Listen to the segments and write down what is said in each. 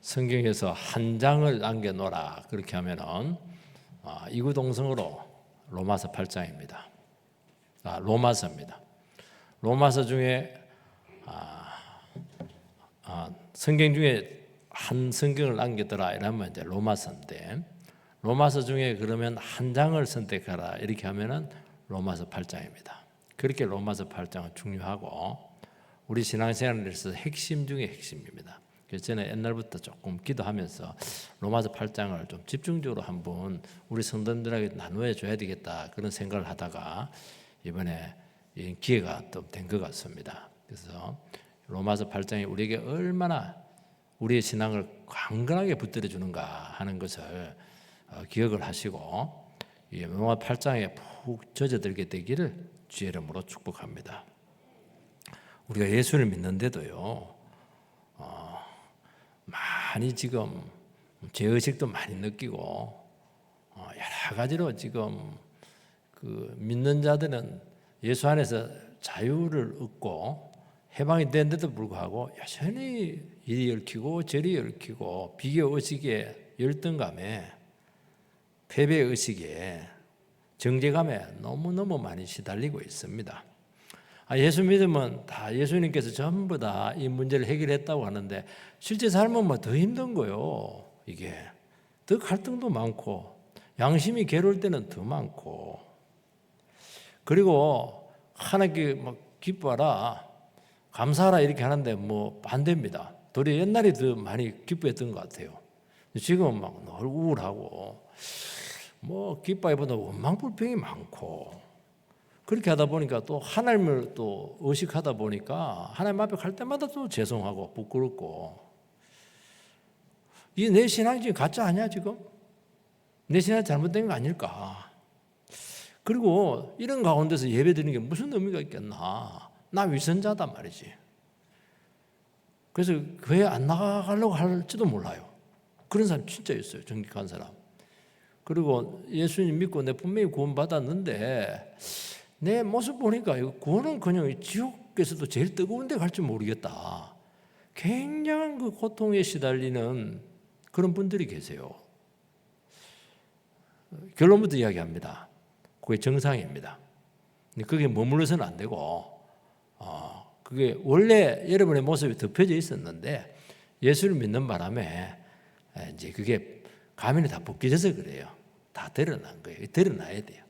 성경에서 한 장을 남겨놓으라 그렇게 하면은 이구동성으로 로마서 8장입니다. 로마서입니다. 로마서 중에 성경 중에 한 성경을 남겼더라 이러면 이제 로마서인데, 로마서 중에 그러면 한 장을 선택하라 이렇게 하면은 로마서 8장입니다. 그렇게 로마서 8장은 중요하고 우리 신앙생활에서 핵심 중에 핵심입니다. 그래서 저는 옛날부터 조금 기도하면서 로마서 8장을 좀 집중적으로 한번 우리 성도들에게 나누어 줘야 되겠다 그런 생각을 하다가 이번에 기회가 또 된 것 같습니다. 그래서 로마서 8장이 우리에게 얼마나 우리의 신앙을 강건하게 붙들어 주는가 하는 것을 기억을 하시고 로마 8장에 푹 젖어들게 되기를 주의 이름으로 축복합니다. 우리가 예수를 믿는데도요, 많이 지금 죄의식도 많이 느끼고 여러 가지로 지금 그 믿는 자들은 예수 안에서 자유를 얻고 해방이 된데도 불구하고 여전히 이리 얽히고 저리 얽히고 비교의식에 열등감에 패배의식에 정죄감에 너무너무 많이 시달리고 있습니다. 예수 믿으면 다 예수님께서 전부 다 이 문제를 해결했다고 하는데 실제 삶은 뭐 더 힘든 거요. 이게 더 갈등도 많고 양심이 괴로울 때는 더 많고, 그리고 하나님께 막 기뻐하라 감사하라 이렇게 하는데 뭐 반대입니다. 도리어 옛날에 더 많이 기뻐했던 것 같아요. 지금은 막 늘 우울하고 뭐 기뻐하기보다 원망불평이 많고, 그렇게 하다 보니까 또 하나님을 또 의식하다 보니까 하나님 앞에 갈 때마다 또 죄송하고 부끄럽고, 이 내 신앙이 지금 가짜 아니야 지금? 내 신앙이 잘못된 거 아닐까? 그리고 이런 가운데서 예배 드리는 게 무슨 의미가 있겠나? 나 위선자단 말이지. 그래서 교회 안 나가려고 할지도 몰라요. 그런 사람 진짜 있어요. 정직한 사람. 그리고 예수님 믿고 내 분명히 구원받았는데 내 모습 보니까 구원은 그냥 지옥에서도 제일 뜨거운 데 갈지 모르겠다. 굉장한 그 고통에 시달리는 그런 분들이 계세요. 결론부터 이야기합니다. 그게 정상입니다. 근데 그게 머물러서는 안 되고, 그게 원래 여러분의 모습이 덮여져 있었는데 예수를 믿는 바람에 이제 그게 가면이 다 벗겨져서 그래요. 다 드러난 거예요. 드러나야 돼요.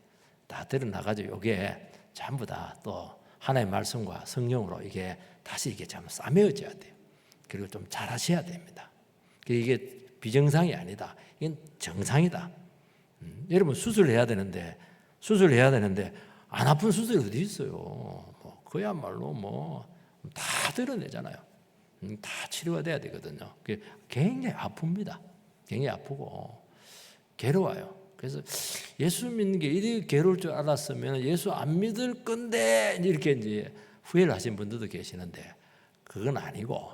다 드러나가지고 이게 전부 다 또 하나님의 말씀과 성령으로 이게 다시 이게 참 싸매어져야 돼요. 그리고 좀 잘하셔야 됩니다. 이게 비정상이 아니다. 이건 정상이다. 여러분 수술해야 되는데 안 아픈 수술이 어디 있어요? 뭐 그야말로 뭐 다 드러내잖아요. 다 치료가 돼야 되거든요. 그게 굉장히 아픕니다. 굉장히 아프고 괴로워요. 그래서 예수 믿는 게 이렇게 괴로울 줄 알았으면 예수 안 믿을 건데 이렇게 이제 후회를 하신 분들도 계시는데 그건 아니고,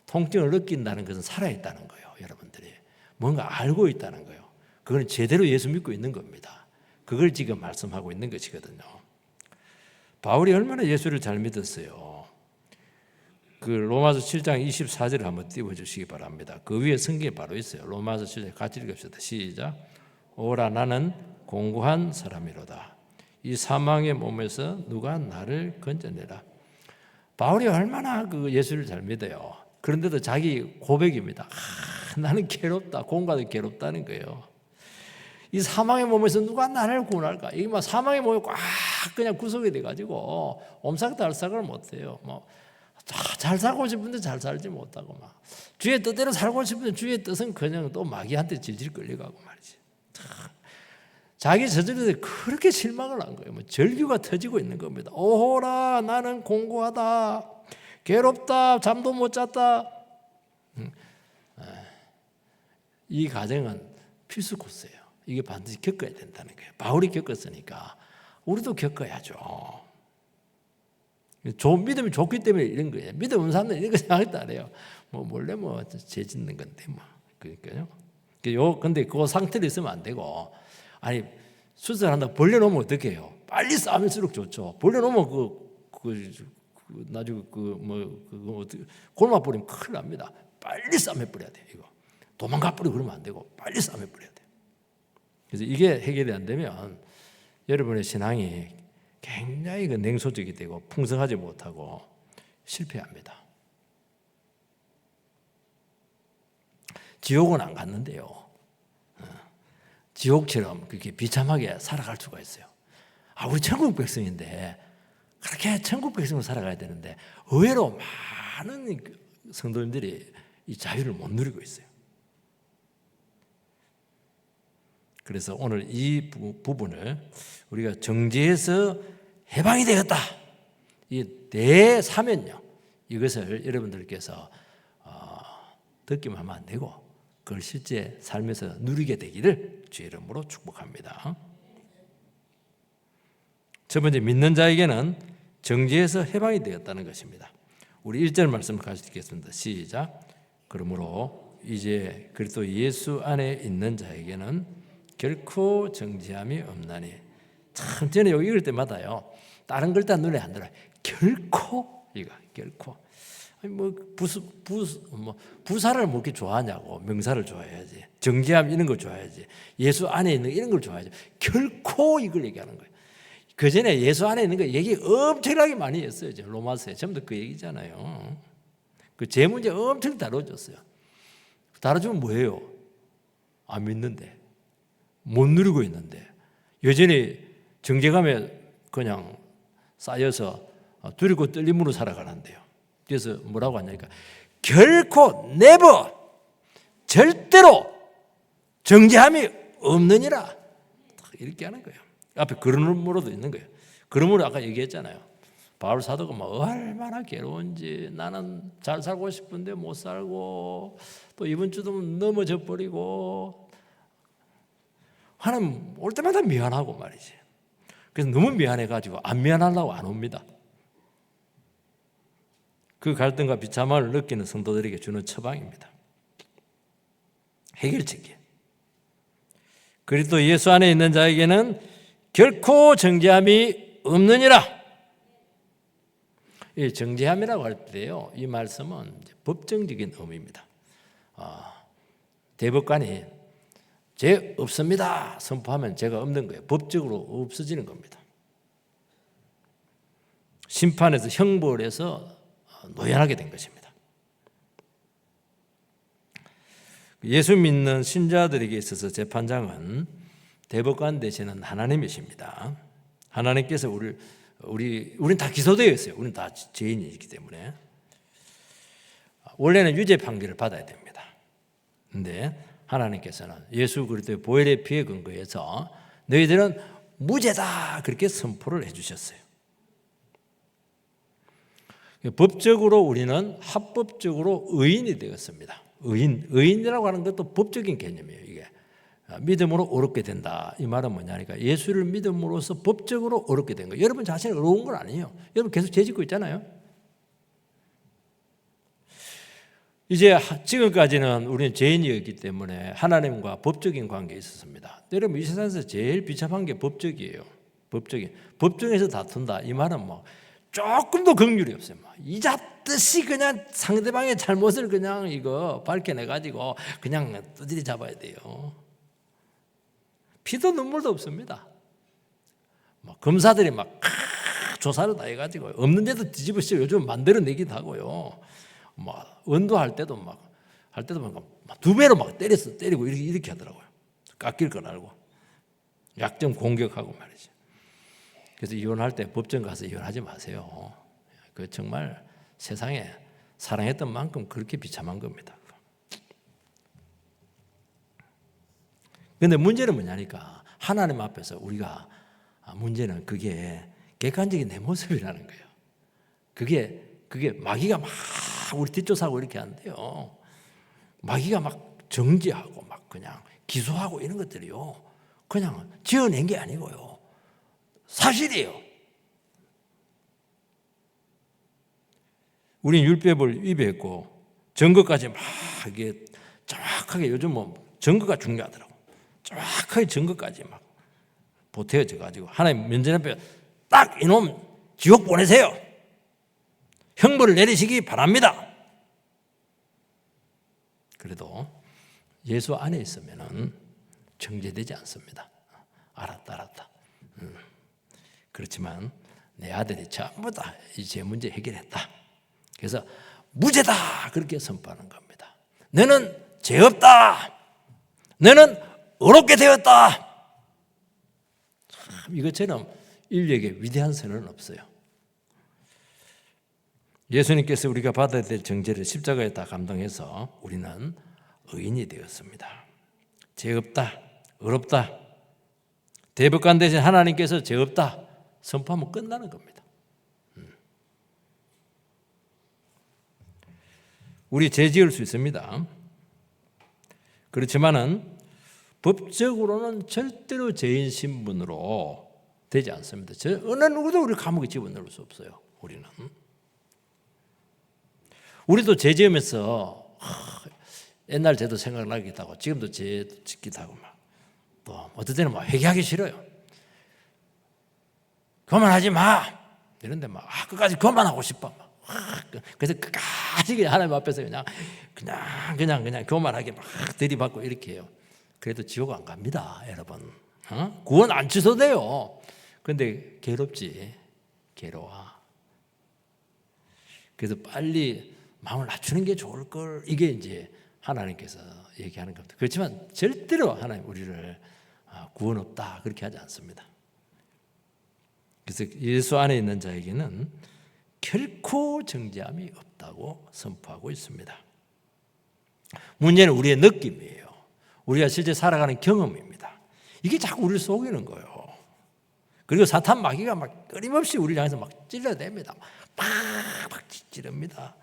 통증을 느낀다는 것은 살아있다는 거예요. 여러분들이 뭔가 알고 있다는 거예요. 그건 제대로 예수 믿고 있는 겁니다. 그걸 지금 말씀하고 있는 것이거든요. 바울이 얼마나 예수를 잘 믿었어요. 그 로마서 7장 24절을 한번 띄워주시기 바랍니다. 그 위에 성경이 바로 있어요. 로마서 7장 같이 읽읍시다. 시작. 오라 나는 공고한 사람이로다. 이 사망의 몸에서 누가 나를 건져내라. 바울이 얼마나 그 예수를 잘 믿어요. 그런데도 자기 고백입니다. 나는 괴롭다. 공과도 괴롭다는 거예요. 이 사망의 몸에서 누가 나를 구원할까? 이게 막 사망의 몸에 꽉 그냥 구속이 돼가지고 옴삭달싹을 못해요. 뭐 잘 살고 싶은데 잘 살지 못하고 막 주의 뜻대로 살고 싶은데 주의 뜻은 그냥 또 마귀한테 질질 끌려가고 말이지. 자기 저절에 그렇게 실망을 한 거예요. 뭐 절규가 터지고 있는 겁니다. 오호라 나는 공고하다. 괴롭다. 잠도 못 잤다. 이 과정은 필수 코스예요. 이게 반드시 겪어야 된다는 거예요. 바울이 겪었으니까 우리도 겪어야죠. 믿음이 좋기 때문에 이런 거예요. 믿음 없는 사람들은 이런 거 생각도 안 해요. 뭐 몰래 뭐 죄 짓는 건데 뭐 그러니까요. 근데 그 상태로 있으면 안 되고, 아니 수술한다 벌려놓으면 어떻게 해요? 빨리 싸울수록 좋죠. 벌려놓으면 나중에 골마 버리면 큰일 납니다. 빨리 싸매버려야 돼요. 이거 도망가 버리고 그러면 안 되고 빨리 싸매버려야 돼요. 그래서 이게 해결이 안 되면 여러분의 신앙이 굉장히 냉소적이 되고 풍성하지 못하고 실패합니다. 지옥은 안 갔는데요. 지옥처럼 그렇게 비참하게 살아갈 수가 있어요. 우리 천국 백성인데 그렇게 천국 백성으로 살아가야 되는데 의외로 많은 성도님들이 이 자유를 못 누리고 있어요. 그래서 오늘 이 부분을 우리가 정죄에서 해방이 되었다. 이 대사면요. 이것을 여러분들께서 듣기만 하면 안 되고 그걸 실제 삶에서 누리게 되기를 주의 이름으로 축복합니다. 첫 번째, 믿는 자에게는 정죄에서 해방이 되었다는 것입니다. 우리 1절 말씀 같이 읽겠습니다. 시작. 그러므로 이제 그리스도 예수 안에 있는 자에게는 결코 정죄함이 없나니. 참 저는 여기 읽을 때마다요, 다른 글자 눈에 안 들어요. 결코 이거 결코. 부사를 뭐 이렇게 좋아하냐고. 명사를 좋아해야지. 정죄함 이런 걸 좋아해야지. 예수 안에 있는 이런 걸 좋아해야지. 결코 이걸 얘기하는 거예요. 그 전에 예수 안에 있는 거 얘기 엄청나게 많이 했어요. 로마서에 전부 다 그 얘기잖아요. 그 제 문제 엄청 다뤄줬어요. 다뤄주면 뭐예요? 안 믿는데, 못 누리고 있는데, 여전히 정죄감에 그냥 쌓여서 두리고 떨림으로 살아가는데요. 그래서 뭐라고 하냐니까 결코 never 절대로 정죄함이 없느니라 이렇게 하는 거예요. 앞에 그러므로도 있는 거예요. 그러므로 아까 얘기했잖아요. 바울 사도가 막 얼마나 괴로운지, 나는 잘 살고 싶은데 못 살고 또 이번 주도 넘어져 버리고, 하나님 올 때마다 미안하고 말이지. 그래서 너무 미안해가지고 안 미안하려고 안 옵니다. 그 갈등과 비참함을 느끼는 성도들에게 주는 처방입니다. 해결책이에요. 그리스도 예수 안에 있는 자에게는 결코 정죄함이 없느니라. 이 정죄함이라고 할 때요, 이 말씀은 법정적인 의미입니다. 대법관이 죄 없습니다 선포하면 죄가 없는 거예요. 법적으로 없어지는 겁니다. 심판에서 형벌에서 노연하게 된 것입니다. 예수 믿는 신자들에게 있어서 재판장은 대법관 되시는 하나님이십니다. 하나님께서 우리는 다 기소되어 있어요. 우리는 다 죄인이기 때문에 원래는 유죄 판결을 받아야 됩니다. 그런데 하나님께서는 예수 그리스도의 보혈의 피에 근거해서 너희들은 무죄다 그렇게 선포를 해주셨어요. 법적으로 우리는 합법적으로 의인이 되었습니다. 의인이라고 하는 것도 법적인 개념이에요. 이게 믿음으로 어렵게 된다. 이 말은 뭐냐니까 예수를 믿음으로써 법적으로 어렵게 된 거예요. 여러분 자신이 어려운 건 아니에요. 여러분 계속 죄 짓고 있잖아요. 이제 지금까지는 우리는 죄인이었기 때문에 하나님과 법적인 관계에 있었습니다. 여러분 이 세상에서 제일 비참한 게 법적이에요. 법정에서 다툰다. 이 말은 뭐 조금도 긍휼이 없어요. 이 잡듯이 그냥 상대방의 잘못을 그냥 이거 밝혀내가지고 그냥 두드리 잡아야 돼요. 피도 눈물도 없습니다. 검사들이 막 조사를 다 해가지고 없는 데도 뒤집어쓰고 요즘 만들어내기도 하고요. 언도할 때도 막 2배로 막 때리고 이렇게 하더라고요. 깎일 건 알고 약점 공격하고 말이죠. 그래서 이혼할 때 법정 가서 이혼하지 마세요. 그 정말 세상에 사랑했던 만큼 그렇게 비참한 겁니다. 그런데 문제는 뭐냐니까 하나님 앞에서 우리가 문제는 그게 객관적인 내 모습이라는 거예요. 그게 마귀가 막 우리 뒷조사하고 이렇게 한대요. 마귀가 막 정죄하고 막 그냥 기소하고 이런 것들이요, 그냥 지어낸 게 아니고요, 사실이에요. 우리는 율법을 위배했고 증거까지 막 이게 정확하게, 요즘 뭐 증거가 중요하더라고. 정확하게 증거까지 막 보태어져 가지고 하나님 면전 앞에 딱 이놈 지옥 보내세요. 형벌을 내리시기 바랍니다. 그래도 예수 안에 있으면은 정죄되지 않습니다. 알았다. 그렇지만 내 아들이 전부 다 이 죄 문제 해결했다. 그래서 무죄다 그렇게 선포하는 겁니다. 너는 죄 없다. 너는 의롭게 되었다. 참 이것처럼 인류에게 위대한 선언은 없어요. 예수님께서 우리가 받아야 될 정죄를 십자가에 다 감당해서 우리는 의인이 되었습니다. 죄 없다, 의롭다. 대법관 대신 하나님께서 죄 없다 선포하면 끝나는 겁니다. 우리 죄 지을 수 있습니다. 그렇지만은 법적으로는 절대로 죄인 신분으로 되지 않습니다. 어느 누구도 우리 감옥에 집어넣을 수 없어요. 우리도 죄 지으면서 옛날 죄도 생각나기도 하고 지금도 죄 짓기도 하고 또 어떨 때는 회개하기 싫어요. 그만하지 마 이런데 끝까지 그만하고 싶어. 그래서 끝까지 하나님 앞에서 그냥 교만하게 들이받고 이렇게 해요. 그래도 지옥 안 갑니다, 여러분. 구원 안 취소돼요. 그런데 괴로워. 그래서 빨리 마음을 낮추는 게 좋을 걸. 이게 이제 하나님께서 얘기하는 겁니다. 그렇지만 절대로 하나님 우리를 구원 없다 그렇게 하지 않습니다. 그래서 예수 안에 있는 자에게는 결코 정죄함이 없다고 선포하고 있습니다. 문제는 우리의 느낌이에요. 우리가 실제 살아가는 경험입니다. 이게 자꾸 우리를 속이는 거예요. 그리고 사탄 마귀가 끊임없이 우리를 향해서 찔러댑니다. 막 찌릅니다.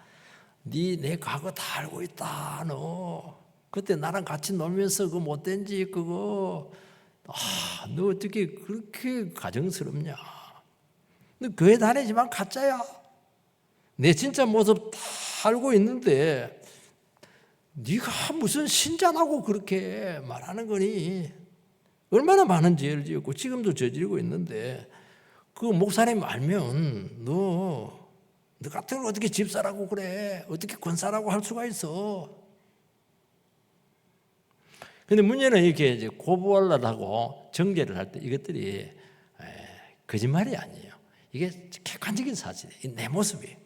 내 과거 다 알고 있다. 너 그때 나랑 같이 놀면서 그 못된 짓 그거 너 어떻게 그렇게 가정스럽냐. 너 교회 다니지만 가짜야. 내 진짜 모습 다 알고 있는데 네가 무슨 신자라고 그렇게 말하는 거니. 얼마나 많은 죄를 지었고 지금도 저지르고 있는데 그 목사님 알면 너 같은 걸 어떻게 집사라고 그래. 어떻게 권사라고 할 수가 있어. 그런데 문제는 이렇게 이제 고발하고 정죄를 할 때 이것들이 거짓말이 아니에요. 이게 객관적인 사실이에요. 내 모습이.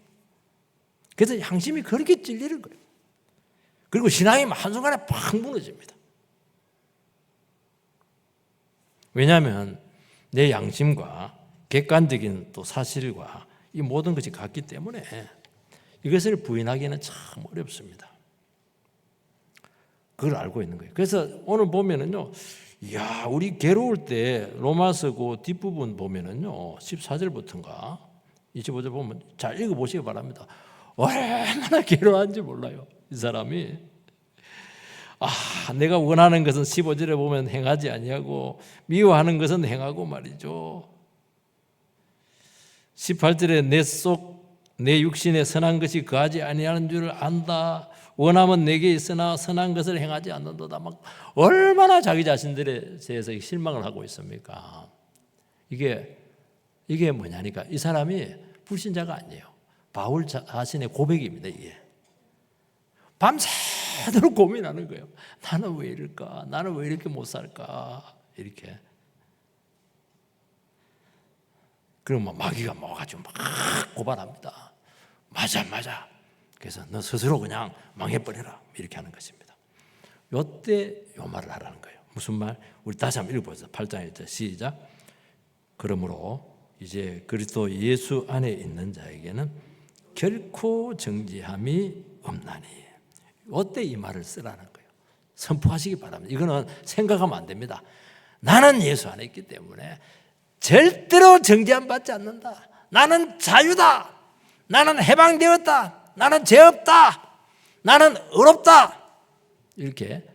그래서 양심이 그렇게 찔리는 거예요. 그리고 신앙이 한순간에 팍 무너집니다. 왜냐하면 내 양심과 객관적인 또 사실과 이 모든 것이 같기 때문에 이것을 부인하기는 참 어렵습니다. 그걸 알고 있는 거예요. 그래서 오늘 보면은요, 우리 괴로울 때 로마서 그 뒷부분 보면은요, 14절부터인가 25절 보면 잘 읽어보시기 바랍니다. 얼마나 괴로워한지 몰라요, 이 사람이. 내가 원하는 것은 15절에 보면 행하지 아니하고 미워하는 것은 행하고 말이죠. 18절에 내 육신에 선한 것이 거하지 아니하는 줄을 안다. 원함은 내게 있으나 선한 것을 행하지 않는도다. 얼마나 자기 자신들에 대해서 실망을 하고 있습니까? 이게 뭐냐니까 이 사람이 불신자가 아니에요. 바울 자신의 고백입니다. 이게 밤새도록 고민하는 거예요. 나는 왜 이럴까? 나는 왜 이렇게 못 살까? 이렇게. 그러면 마귀가 모아가지고 막 고발합니다. 맞아. 그래서 너 스스로 그냥 망해버려라. 이렇게 하는 것입니다. 요때 요 말을 하라는 거예요. 무슨 말? 우리 다시 한번 읽어보세요. 8장 1절 시작. 그러므로 이제 그리스도 예수 안에 있는 자에게는 결코 정죄함이 없나니. 어때 이 말을 쓰라는 거예요. 선포하시기 바랍니다. 이거는 생각하면 안 됩니다. 나는 예수 안에 있기 때문에 절대로 정죄함 받지 않는다. 나는 자유다. 나는 해방되었다. 나는 죄 없다. 나는 의롭다. 이렇게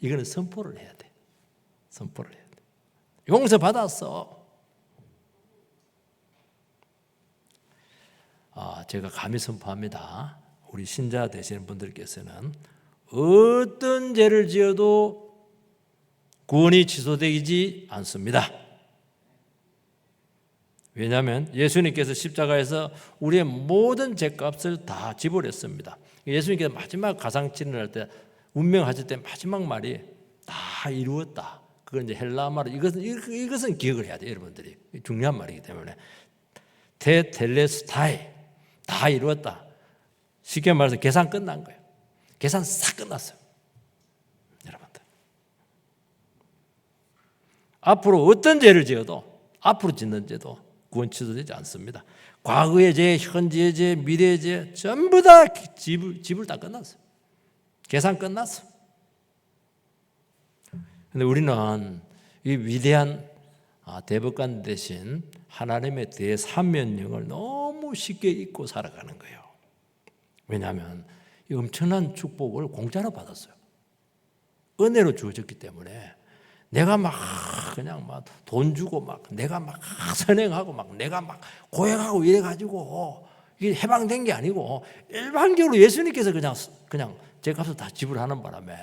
이거는 선포를 해야 돼. 선포를 해야 돼. 용서 받았어. 제가 감히 선포합니다. 우리 신자 되시는 분들께서는 어떤 죄를 지어도 구원이 취소되지 않습니다. 왜냐하면 예수님께서 십자가에서 우리의 모든 죄값을 다 지불했습니다. 예수님께서 마지막 가상치료를 할 때 운명하실 때 마지막 말이 다 이루었다. 그건 이제 헬라 말로 이것은 기억을 해야 돼요, 여러분들이. 중요한 말이기 때문에. 테텔레스타이, 다 이루었다. 쉽게 말해서 계산 끝난 거예요. 계산 싹 끝났어요. 여러분들. 앞으로 어떤 죄를 지어도, 앞으로 짓는 죄도 구원 취소되지 않습니다. 과거의 죄, 현재의 죄, 미래의 죄 전부 다 집을 다 끝났어요. 계산 끝났어. 근데 우리는 이 위대한 대법관 대신 하나님의 대삼면령을 너무 쉽게 잊고 살아가는 거예요. 왜냐하면 이 엄청난 축복을 공짜로 받았어요. 은혜로 주어졌기 때문에 내가 막 그냥 막 돈 주고 막 내가 막 선행하고 막 내가 막 고행하고 이래가지고 이게 해방된 게 아니고 일반적으로 예수님께서 그냥 제 값을 다 지불하는 바람에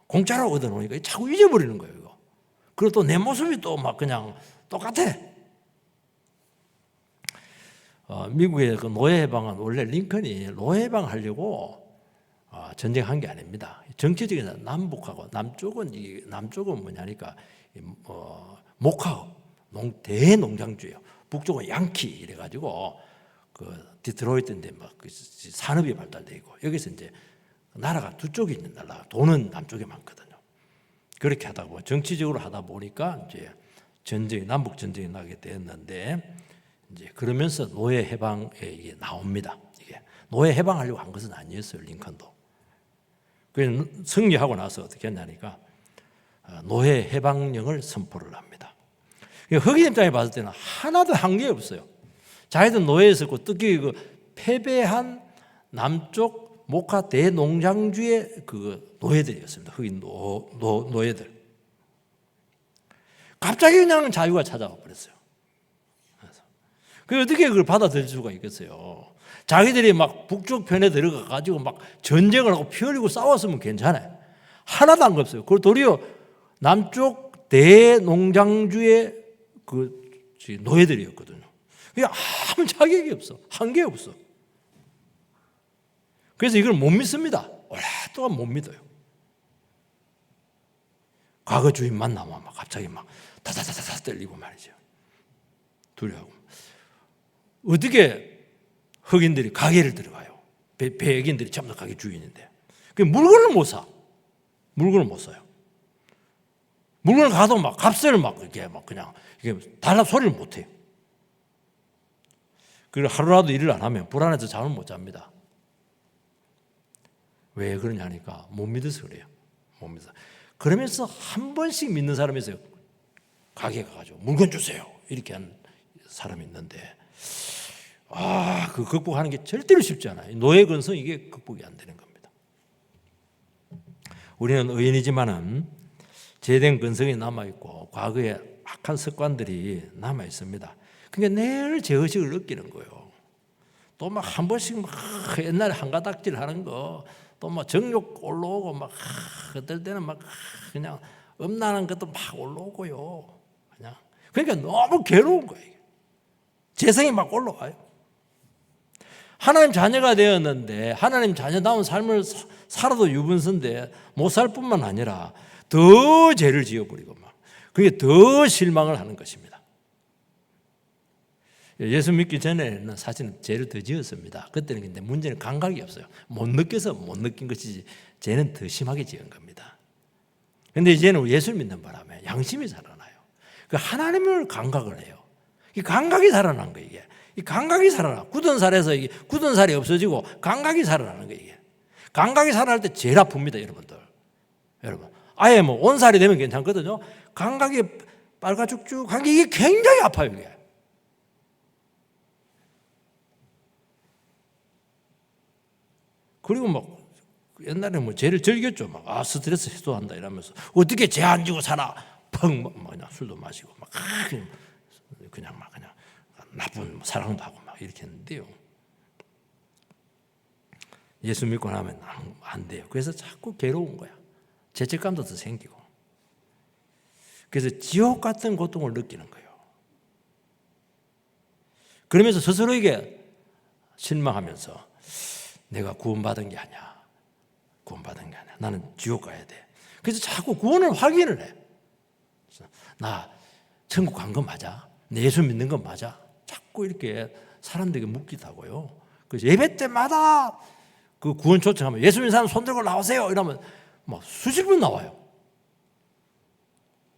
공짜로 얻어놓으니까 자꾸 잊어버리는 거예요. 이거. 그리고 또 내 모습이 또 막 그냥 똑같아. 미국의 그 노예 해방은 원래 링컨이 노예 해방하려고 전쟁한 게 아닙니다. 정치적인 남북하고 남쪽은 뭐냐니까 목화업, 대농장주예요. 북쪽은 양키 이래가지고 그 디트로이트인데 막 산업이 발달돼 있고 여기서 이제 나라가 두 쪽이 있는 나라, 돈은 남쪽에 많거든요. 그렇게 하다 보면 정치적으로 하다 보니까 이제 남북 전쟁이 나게 됐는데 이제 그러면서 노예 해방에 이게 나옵니다. 이게 노예 해방하려고 한 것은 아니었어요, 링컨도. 그래서 승리하고 나서 어떻게 했냐니까 노예 해방령을 선포를 합니다. 흑인 입장에 봤을 때는 하나도 한계 없어요. 자기들 노예였었고 특히 그 패배한 남쪽 목화 대농장주의 그 노예들이었습니다. 흑인 노예들. 갑자기 그냥 자유가 찾아와 버렸어요. 그 어떻게 그걸 받아들일 수가 있겠어요? 자기들이 막 북쪽 편에 들어가 가지고 막 전쟁을 하고 피 흘리고 싸웠으면 괜찮아요. 하나도 안 없어요. 그리고 도리어 남쪽 대농장주의 그 노예들이었거든요. 그냥 아무 자격이 없어. 한계 없어. 그래서 이걸 못 믿습니다. 오랫동안 못 믿어요. 과거 주인 만나면 막 갑자기 막 다다다다 떨리고 말이죠. 두려워하고. 어떻게 흑인들이 가게를 들어가요? 백인들이 전부 다 가게 주인인데. 물건을 못 사. 물건을 못 사요. 물건을 가도 막 값을 막 이렇게 막 그냥 이게 달라 소리를 못 해요. 그리고 하루라도 일을 안 하면 불안해서 잠을 못 잡니다. 왜 그러냐니까 못 믿어서 그래요. 못 믿어서. 그러면서 한 번씩 믿는 사람이 있어요. 가게 가가지고 물건 주세요. 이렇게 하는 사람이 있는데 그 극복하는 게 절대로 쉽지 않아요. 노예 근성 이게 극복이 안 되는 겁니다. 우리는 의인이지만은 제된 근성이 남아있고 과거의 악한 습관들이 남아있습니다. 그러니까 늘 죄의식을 느끼는 거예요. 또 막 한 번씩 막 옛날에 한가닥질 하는 거 또 막 정욕 올라오고 막 어떨 때는 막 그냥 음란한 것도 막 올라오고요. 그냥 그러니까 너무 괴로운 거예요. 재성이 막 올라와요. 하나님 자녀가 되었는데 하나님 자녀다운 삶을 살아도 유분수인데 못 살 뿐만 아니라 더 죄를 지어버리고 막 그게 더 실망을 하는 것입니다. 예수 믿기 전에는 사실은 죄를 더 지었습니다. 그때는 근데 문제는 감각이 없어요. 못 느껴서 못 느낀 것이지 죄는 더 심하게 지은 겁니다. 그런데 이제는 예수를 믿는 바람에 양심이 살아나요. 그 하나님을 감각을 해요. 이 감각이 살아난 거예요. 이게 이 감각이 살아나. 굳은 살에서 이게 굳은 살이 없어지고 감각이 살아나는 거예요. 이게 감각이 살아날 때 제일 아픕니다, 여러분들. 여러분, 아예 뭐 온살이 되면 괜찮거든요. 감각이 빨가죽죽한 게 이게 굉장히 아파요, 이게. 그리고 막 옛날에 뭐 죄를 즐겼죠. 막 스트레스 해소한다 이러면서 어떻게 죄 안 지고 살아? 펑 막 그냥 술도 마시고 막 그냥 막 그냥 나쁜 사랑도 하고 막 이렇게 했는데요. 예수 믿고 나면 안 돼요. 그래서 자꾸 괴로운 거야. 죄책감도 더 생기고. 그래서 지옥 같은 고통을 느끼는 거예요. 그러면서 스스로에게 실망하면서 내가 구원받은 게 아니야. 구원받은 게 아니야. 나는 지옥 가야 돼. 그래서 자꾸 구원을 확인을 해. 나 천국 간 거 맞아? 내 예수 믿는 거 맞아? 자꾸 이렇게 사람들에게 묻기도 그래서 예배 때마다 그 구원 초청하면 예수 믿는 사람 손 들고 나오세요. 이러면 막 수십 분 나와요.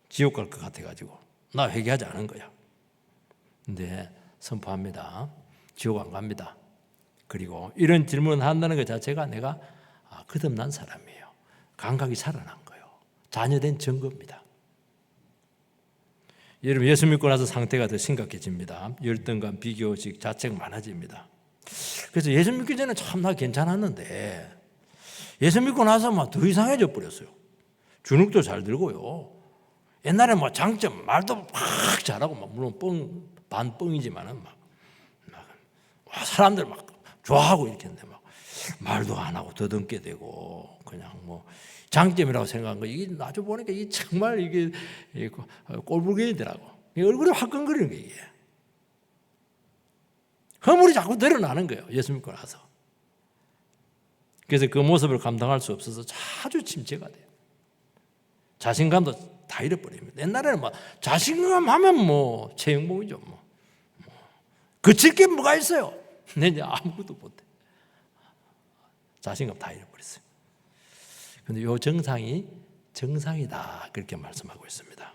지옥 갈 것 같아가지고 나 회개하지 않은 거야. 근데 선포합니다. 지옥 안 갑니다. 그리고 이런 질문을 한다는 것 자체가 내가 거듭난 사람이에요. 감각이 살아난 거예요. 자녀된 증거입니다. 여러분 예수 믿고 나서 상태가 더 심각해집니다. 열등감, 비교의식, 자책 많아집니다. 그래서 예수 믿기 전에 참 나 괜찮았는데 예수 믿고 나서 막 더 이상해져 버렸어요. 주눅도 잘 들고요. 옛날에 뭐 장점 말도 막 잘하고 막 물론 반뻥이지만은 막 사람들 막 좋아하고 이렇게 했는데 막 말도 안 하고 더듬게 되고 그냥 뭐 장점이라고 생각한 거 이게 나중에 보니까 이게 정말 이게 꼴불견이더라고. 얼굴이 화끈거리는 게 이게 허물이 자꾸 드러나는 거예요. 예수 믿고 나서. 그래서 그 모습을 감당할 수 없어서 아주 침체가 돼요. 자신감도 다 잃어버립니다. 옛날에는 막 자신감 하면 뭐 최영봉이죠. 뭐. 그칠 게 뭐가 있어요? 근데 이제 아무것도 못해. 자신감 다 잃어버렸어요. 그런데 이 정상이 정상이다 그렇게 말씀하고 있습니다.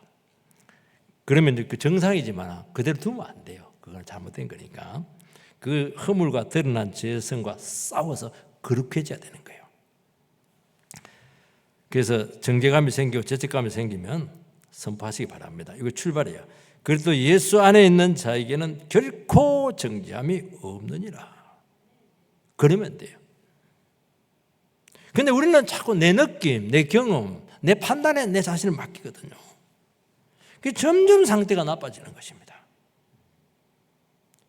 그러면 그 정상이지만 그대로 두면 안 돼요. 그건 잘못된 거니까. 그 허물과 드러난 죄성과 싸워서 거룩해져야 되는 거예요. 그래서 정죄감이 생기고 죄책감이 생기면 선포하시기 바랍니다. 이거 출발이에요. 그래도 예수 안에 있는 자에게는 결코 정죄함이 없느니라. 그러면 돼요. 근데 우리는 자꾸 내 느낌, 내 경험, 내 판단에 내 자신을 맡기거든요. 그게 점점 상태가 나빠지는 것입니다.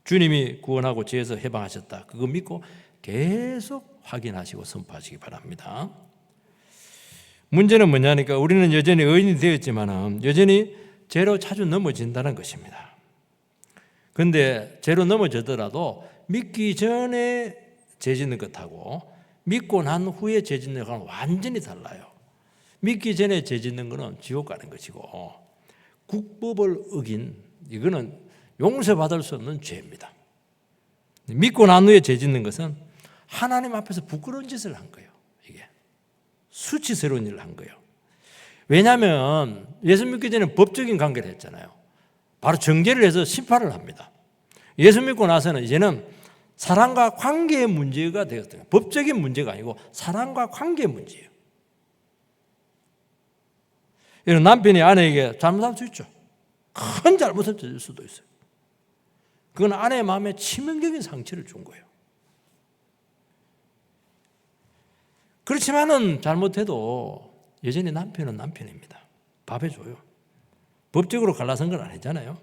주님이 구원하고 죄에서 해방하셨다. 그거 믿고 계속 확인하시고 선포하시기 바랍니다. 문제는 뭐냐니까 우리는 여전히 의인이 되었지만 여전히 죄로 자주 넘어진다는 것입니다. 그런데 죄로 넘어지더라도 믿기 전에 죄 짓는 것하고 믿고 난 후에 죄 짓는 것은 완전히 달라요. 믿기 전에 죄 짓는 것은 지옥 가는 것이고 국법을 어긴 이거는 용서받을 수 없는 죄입니다. 믿고 난 후에 죄 짓는 것은 하나님 앞에서 부끄러운 짓을 한 거예요. 이게 수치스러운 일을 한 거예요. 왜냐하면 예수 믿기 전에 법적인 관계를 했잖아요. 바로 정죄를 해서 심판을 합니다. 예수 믿고 나서는 이제는 사랑과 관계의 문제가 되었어요. 법적인 문제가 아니고 사랑과 관계의 문제예요. 이런 남편이 아내에게 잘못할 수 있죠. 큰 잘못을 저질 수도 있어요. 그건 아내의 마음에 치명적인 상처를 준 거예요. 그렇지만은 잘못해도 여전히 남편은 남편입니다. 밥 해줘요. 법적으로 갈라선 건 아니잖아요.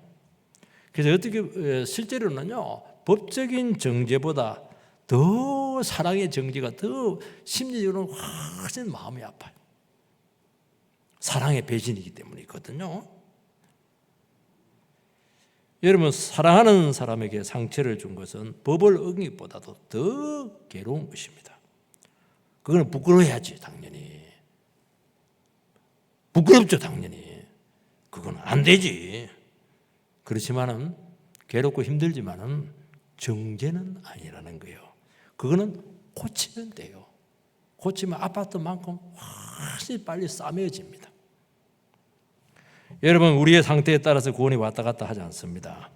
그래서 어떻게 실제로는요 법적인 정죄보다 더 사랑의 정죄가 더 심리적으로 훨씬 마음이 아파요. 사랑의 배신이기 때문이거든요. 여러분 사랑하는 사람에게 상처를 준 것은 법을 어기기보다도 더 괴로운 것입니다. 그거는 부끄러워야지 당연히. 부끄럽죠 당연히. 그건 안 되지. 그렇지만은 괴롭고 힘들지만은 정죄는 아니라는 거예요. 그거는 고치면 돼요. 고치면 아파트만큼 훨씬 빨리 싸매어집니다. 여러분 우리의 상태에 따라서 구원이 왔다 갔다 하지 않습니다.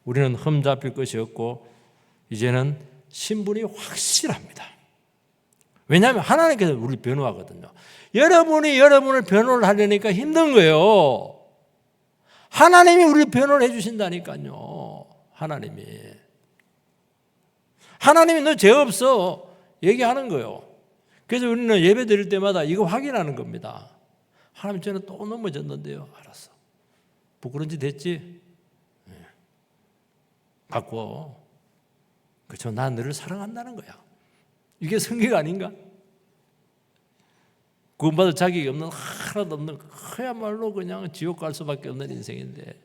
우리는 흠잡힐 것이 없고 이제는 신분이 확실합니다. 왜냐하면 하나님께서 우리를 변호하거든요. 여러분이 여러분을 변호를 하려니까 힘든 거예요. 하나님이 우리를 변호를 해주신다니까요. 하나님이 너 죄 없어 얘기하는 거예요. 그래서 우리는 예배 드릴 때마다 이거 확인하는 겁니다. 하나님 저는 또 넘어졌는데요. 알았어. 부끄러운 짓 했지? 네. 바꿔. 그렇죠. 난 너를 사랑한다는 거야. 이게 성경 아닌가? 구원받을 자격이 없는 하나도 없는 그야말로 그냥 지옥 갈 수밖에 없는 인생인데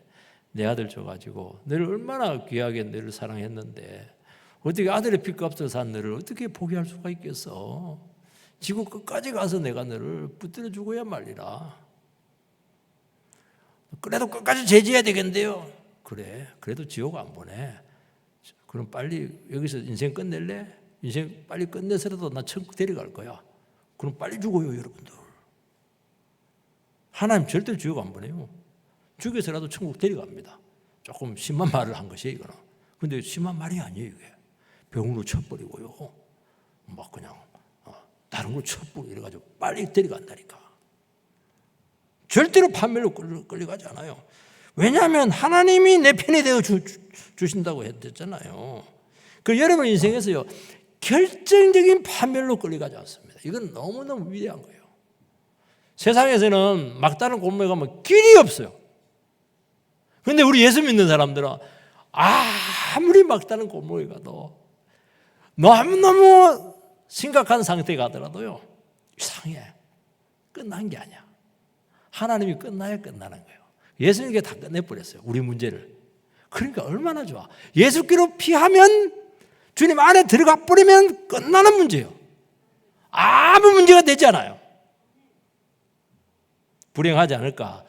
내 아들 줘가지고 너를 얼마나 귀하게 너를 사랑했는데 어떻게 아들의 피값을 산 너를 어떻게 포기할 수가 있겠어? 지구 끝까지 가서 내가 너를 붙들어 주고야 말리라. 그래도 끝까지 죄지어야 되겠는데요. 그래, 그래도 지옥 안 보내. 그럼 빨리 여기서 인생 끝낼래? 인생 빨리 끝내서라도 나 천국 데려갈 거야. 그럼 빨리 죽어요, 여러분들. 하나님 절대 지옥 안 보내요. 죽여서라도 천국 데려갑니다. 조금 심한 말을 한 것이에요, 이거는. 근데 심한 말이 아니에요, 이게. 병으로 쳐버리고요. 막 그냥 다른 걸 쳐버리고 이래가지고 빨리 데려간다니까. 절대로 판멸로 끌려가지 않아요. 왜냐하면 하나님이 내 편이 되어 주신다고 했잖아요. 그 여러분 인생에서요, 결정적인 판멸로 끌려가지 않습니다. 이건 너무너무 위대한 거예요. 세상에서는 막다른 골목에 가면 길이 없어요. 그런데 우리 예수 믿는 사람들은 아무리 막다른 골목에 가도 너무너무 심각한 상태에 가더라도요, 이상해. 끝난 게 아니야. 하나님이 끝나야 끝나는 거예요. 예수님께 다 끝내버렸어요, 우리 문제를. 그러니까 얼마나 좋아. 예수께로 피하면, 주님 안에 들어가 버리면 끝나는 문제예요. 아무 문제가 되지 않아요. 불행하지 않을까?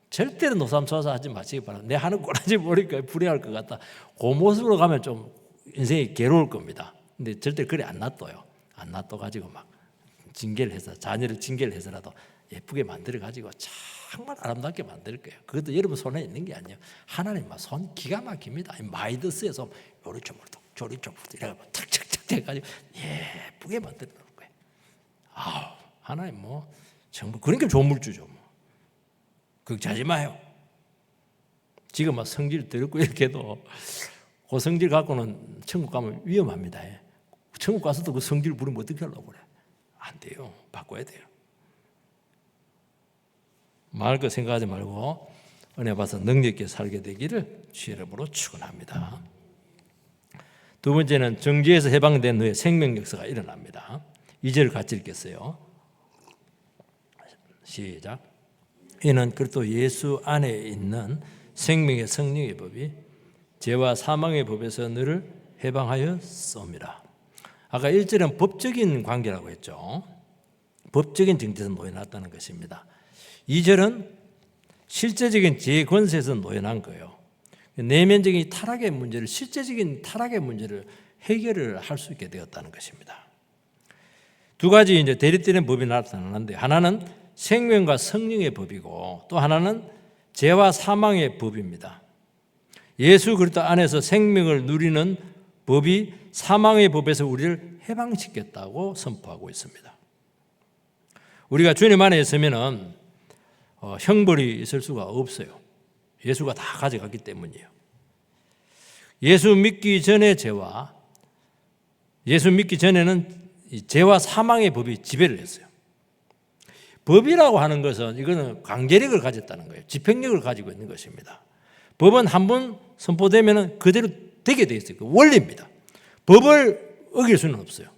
절대로 노삼소사하지 마시기 바랍니다. 내 하는 꼬라지 모르니까 불행할 것 같다. 그 모습으로 가면 좀 인생이 괴로울 겁니다. 근데 절대 그래 안 놔둬요. 안 놔둬가지고 막 징계를 해서, 자녀를 징계를 해서라도 예쁘게 만들어가지고 정말 아름답게 만들 거예요. 그것도 여러분 손에 있는 게 아니에요. 하나님 손 기가 막힙니다. 마이더스에서 요리 조물도 저리 조물도 이래가지고 탁탁탁 해가지고 예쁘게 만들어 놓을 거예요. 하나님 정말 그러니까 좋은 물주죠. 걱정하지 마요. 지금 막 성질 더럽고 이렇게 해도 그 성질 갖고는 천국 가면 위험합니다. 천국 가서도 그 성질 부리면 어떻게 하려고 그래? 안 돼요. 바꿔야 돼요. 말할 거 생각하지 말고 은혜 받아서 능력 있게 살게 되기를 주의 이름으로 축원합니다. 두 번째는 정죄에서 해방된 후에 생명 역사가 일어납니다. 2절 같이 읽겠어요. 시작. 이는 그리스도 예수 안에 있는 생명의 성령의 법이 죄와 사망의 법에서 너를 해방하여 쏩니다. 아까 1절은 법적인 관계라고 했죠. 법적인 정죄에서 놓여놨다는 것입니다. 2절은 실제적인 죄 권세에서 놓여난 거예요. 내면적인 타락의 문제를, 실제적인 타락의 문제를 해결을 할 수 있게 되었다는 것입니다. 두 가지 이제 대립되는 법이 나타나는데, 하나는 생명과 성령의 법이고 또 하나는 죄와 사망의 법입니다. 예수 그리스도 안에서 생명을 누리는 법이 사망의 법에서 우리를 해방시켰다고 선포하고 있습니다. 우리가 주님 안에 있으면은 형벌이 있을 수가 없어요. 예수가 다 가져갔기 때문이에요. 예수 믿기 전의 죄와 예수 믿기 전에는 죄와 사망의 법이 지배를 했어요. 법이라고 하는 것은 이거는 강제력을 가졌다는 거예요. 집행력을 가지고 있는 것입니다. 법은 한번 선포되면 그대로 되게 되어 있어요. 그 원리입니다. 법을 어길 수는 없어요.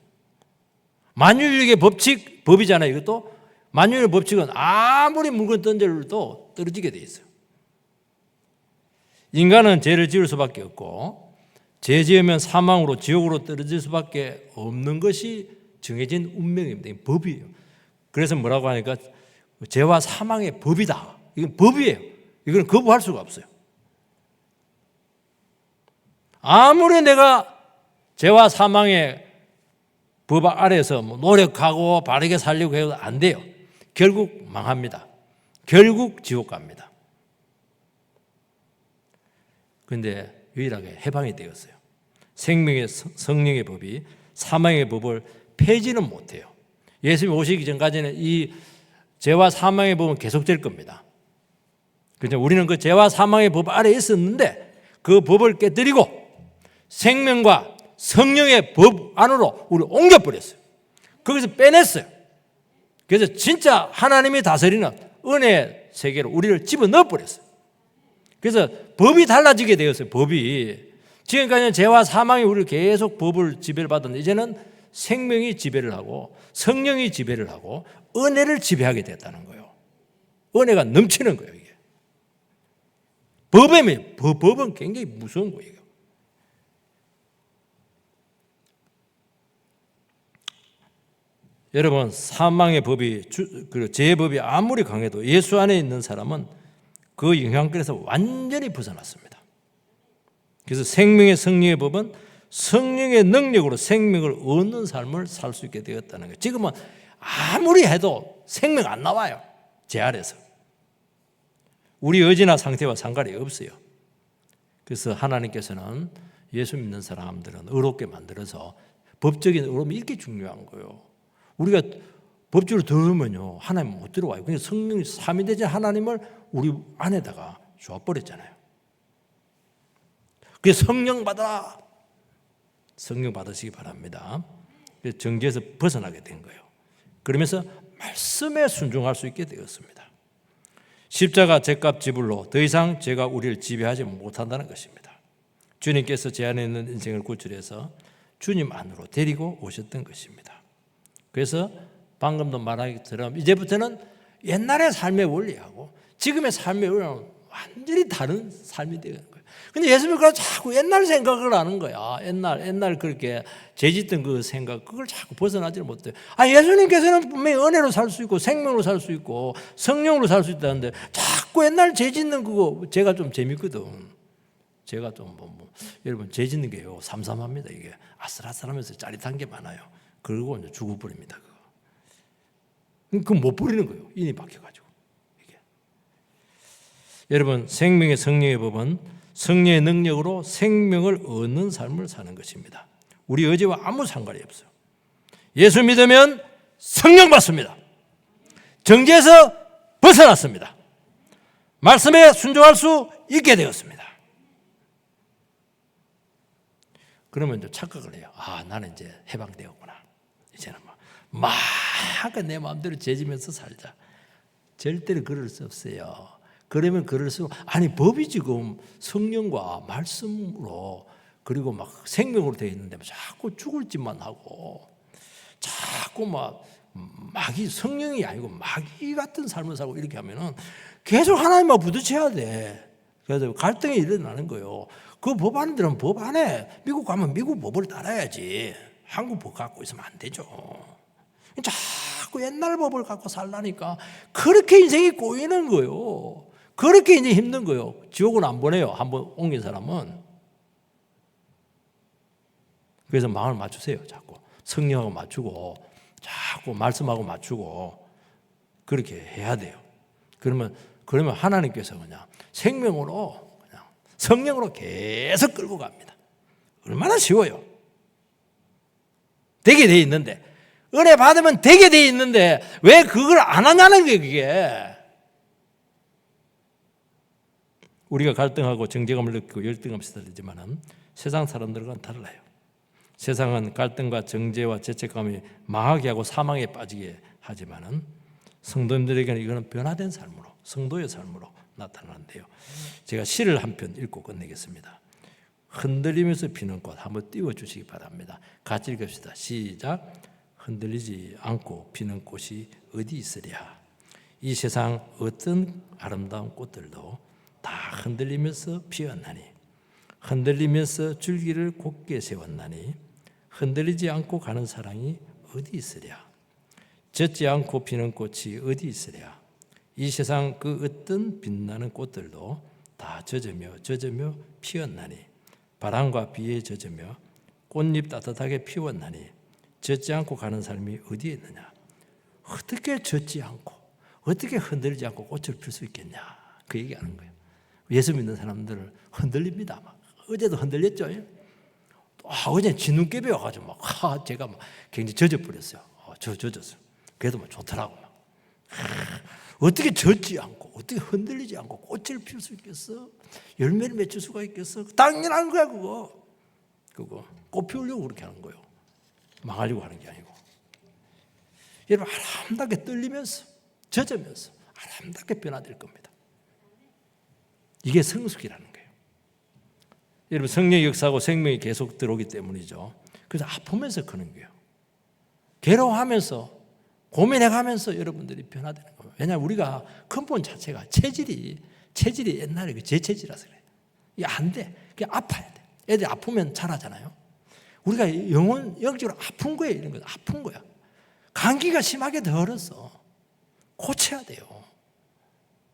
만유인력의 법칙, 법이잖아요. 이것도 만유인의 법칙은 아무리 물건 던져도 떨어지게 되어 있어요. 인간은 죄를 지을 수밖에 없고 죄 지으면 사망으로 지옥으로 떨어질 수밖에 없는 것이 정해진 운명입니다. 이건 법이에요. 그래서 뭐라고 하니까 죄와 사망의 법이다. 이건 법이에요. 이건 거부할 수가 없어요. 아무리 내가 죄와 사망의 법 아래에서 노력하고 바르게 살려고 해도 안 돼요. 결국 망합니다. 결국 지옥 갑니다. 그런데 유일하게 해방이 되었어요. 생명의 성령의 법이 사망의 법을 폐지는 못해요. 예수님이 오시기 전까지는 이 죄와 사망의 법은 계속될 겁니다. 그렇죠? 우리는 그 죄와 사망의 법 아래에 있었는데 그 법을 깨뜨리고 생명과 성령의 법 안으로 우리를 옮겨버렸어요. 거기서 빼냈어요. 그래서 진짜 하나님이 다스리는 은혜 세계로 우리를 집어넣어버렸어요. 그래서 법이 달라지게 되었어요. 법이. 지금까지는 죄와 사망이 우리를 계속 법을 지배를 받았는데 이제는 생명이 지배를 하고 성령이 지배를 하고 은혜를 지배하게 됐다는 거예요. 은혜가 넘치는 거예요. 이게. 법은 굉장히 무서운 거예요. 여러분, 사망의 법이, 죄의 법이 아무리 강해도 예수 안에 있는 사람은 그 영향권에서 완전히 벗어났습니다. 그래서 생명의 성령의 법은 성령의 능력으로 생명을 얻는 삶을 살 수 있게 되었다는 거예요. 지금은 아무리 해도 생명 안 나와요. 제 아래서. 우리 의지나 상태와 상관이 없어요. 그래서 하나님께서는 예수 믿는 사람들은 의롭게 만들어서 법적인 의로움이 이렇게 중요한 거예요. 우리가 법적으로 들으면요, 하나님 못 들어와요. 그냥 성령이 삼위되신 하나님을 우리 안에다가 줘 버렸잖아요. 그래서 성령 받아라. 성령 받으시기 바랍니다. 그래서 정죄에서 벗어나게 된 거예요. 그러면서 말씀에 순종할 수 있게 되었습니다. 십자가 죄값 지불로 더 이상 죄가 우리를 지배하지 못한다는 것입니다. 주님께서 제 안에 있는 인생을 구출해서 주님 안으로 데리고 오셨던 것입니다. 그래서 방금도 말한 것처럼 이제부터는 옛날의 삶의 원리하고 지금의 삶의 원리는 완전히 다른 삶이 되는 거예요. 근데 예수님은 자꾸 옛날 생각을 하는 거야. 옛날 그렇게 죄짓던 그 생각, 그걸 자꾸 벗어나지 못해요. 예수님께서는 분명히 은혜로 살 수 있고 생명으로 살 수 있고 성령으로 살 수 있다는데 자꾸 옛날 죄짓는 그거 제가 좀 재밌거든. 제가 좀 여러분 죄짓는 게요 삼삼합니다. 이게 아슬아슬하면서 짜릿한 게 많아요. 그리고 이제 죽어버립니다. 그거 못 버리는 거예요. 인이 박혀가지고. 이게. 여러분, 생명의 성령의 법은 성령의 능력으로 생명을 얻는 삶을 사는 것입니다. 우리 의지와 아무 상관이 없어요. 예수 믿으면 성령 받습니다. 정죄에서 벗어났습니다. 말씀에 순종할 수 있게 되었습니다. 그러면 이제 착각을 해요. 나는 이제 해방되었구나. 이제는 막 내 마음대로 죄지면서 살자. 절대로 그럴 수 없어요. 그러면 그럴수록 법이 지금 성령과 말씀으로 그리고 막 생명으로 되어 있는데 자꾸 죽을 짓만 하고 자꾸 마귀 성령이 아니고 마귀 같은 삶을 살고 이렇게 하면은 계속 하나님만 부딪혀야 돼. 그래서 갈등이 일어나는 거예요. 그 법 안들은 법 안에 미국 가면 미국 법을 따라야지. 한국 법 갖고 있으면 안 되죠. 자꾸 옛날 법을 갖고 살라니까 그렇게 인생이 꼬이는 거예요. 그렇게 이제 힘든 거예요. 지옥은 안 보내요. 한번 옮긴 사람은. 그래서 마음을 맞추세요. 자꾸 성령하고 맞추고 자꾸 말씀하고 맞추고 그렇게 해야 돼요. 그러면 하나님께서 그냥 생명으로 그냥 성령으로 계속 끌고 갑니다. 얼마나 쉬워요. 되게 돼 있는데 은혜 받으면 되게 돼 있는데 왜 그걸 안 하냐는 거예요. 그게. 우리가 갈등하고 정죄감을 느끼고 열등감을 시달리지만 세상 사람들과는 달라요. 세상은 갈등과 정죄와 죄책감이 망하게 하고 사망에 빠지게 하지만 성도님들에게는 이거는 변화된 삶으로 성도의 삶으로 나타나는데요. 제가 시를 한 편 읽고 끝내겠습니다. 흔들리면서 피는 꽃 한번 띄워주시기 바랍니다. 같이 읽읍시다. 시작. 흔들리지 않고 피는 꽃이 어디 있으랴. 이 세상 어떤 아름다운 꽃들도 다 흔들리면서 피었나니 흔들리면서 줄기를 곧게 세웠나니 흔들리지 않고 가는 사랑이 어디 있으랴. 젖지 않고 피는 꽃이 어디 있으랴. 이 세상 그 어떤 빛나는 꽃들도 다 젖으며 피었나니 바람과 비에 젖으며 꽃잎 따뜻하게 피웠나니 젖지 않고 가는 사람이 어디에 있느냐. 어떻게 젖지 않고 어떻게 흔들리지 않고 꽃을 필 수 있겠냐. 그 얘기하는 거예요. 예수 믿는 사람들을 흔들립니다. 어제도 흔들렸죠. 어제 진눈깨비 와가지고 제가 굉장히 젖어버렸어요. 젖었어요. 그래도 좋더라고. 어떻게 젖지 않고 어떻게 흔들리지 않고 꽃을 필 수 있겠어? 열매를 맺을 수가 있겠어? 당연한 거야 그거 꽃 피우려고 그렇게 하는 거예요. 망하려고 하는 게 아니고. 여러분 아름답게 떨리면서 젖으면서 아름답게 변화될 겁니다. 이게 성숙이라는 거예요. 여러분 성령의 역사하고 생명이 계속 들어오기 때문이죠. 그래서 아프면서 그런 거예요. 괴로워하면서 고민해가면서 여러분들이 변화되는 거예요. 왜냐하면 우리가 근본 자체가 체질이 옛날에 제 체질이라서 그래요. 이게 안 돼. 그게 아파야 돼. 애들이 아프면 잘하잖아요. 우리가 영적으로 아픈 거예요. 이런 거 아픈 거야. 감기가 심하게 더 얼었어. 고쳐야 돼요.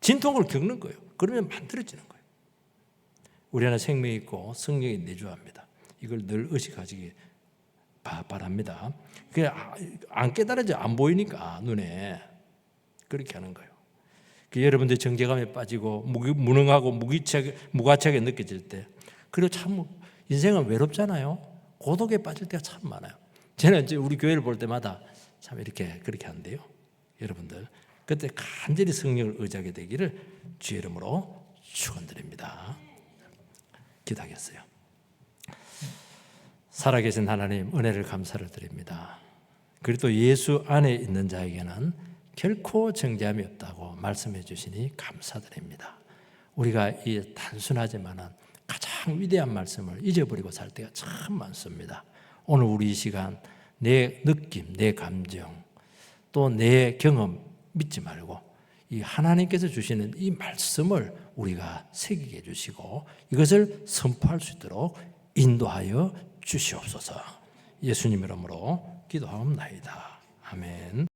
진통을 겪는 거예요. 그러면 만들어지는 거예요. 우리 안에 생명이 있고 성령이 내주합니다. 이걸 늘 의식하시기 바랍니다. 그게 안 깨달아져 안 보이니까 눈에 그렇게 하는 거예요. 여러분들 정죄감에 빠지고 무능하고 무가치하게 느껴질 때, 그리고 참 인생은 외롭잖아요. 고독에 빠질 때가 참 많아요. 저는 이제 우리 교회를 볼 때마다 참 이렇게 그렇게 하는데요. 여러분들 그때 간절히 성령을 의지하게 되기를 주의 이름으로 축원드립니다. 기도하겠어요. 살아계신 하나님, 은혜를 감사를 드립니다. 그리고 또 예수 안에 있는 자에게는 결코 정죄함이 없다고 말씀해 주시니 감사드립니다. 우리가 이 단순하지만은 가장 위대한 말씀을 잊어버리고 살 때가 참 많습니다. 오늘 우리 이 시간 내 느낌, 내 감정, 또 내 경험 믿지 말고 이 하나님께서 주시는 이 말씀을 우리가 새기게 해주시고 이것을 선포할 수 있도록 인도하여 주시옵소서. 예수님 이름으로 기도하옵나이다. 아멘.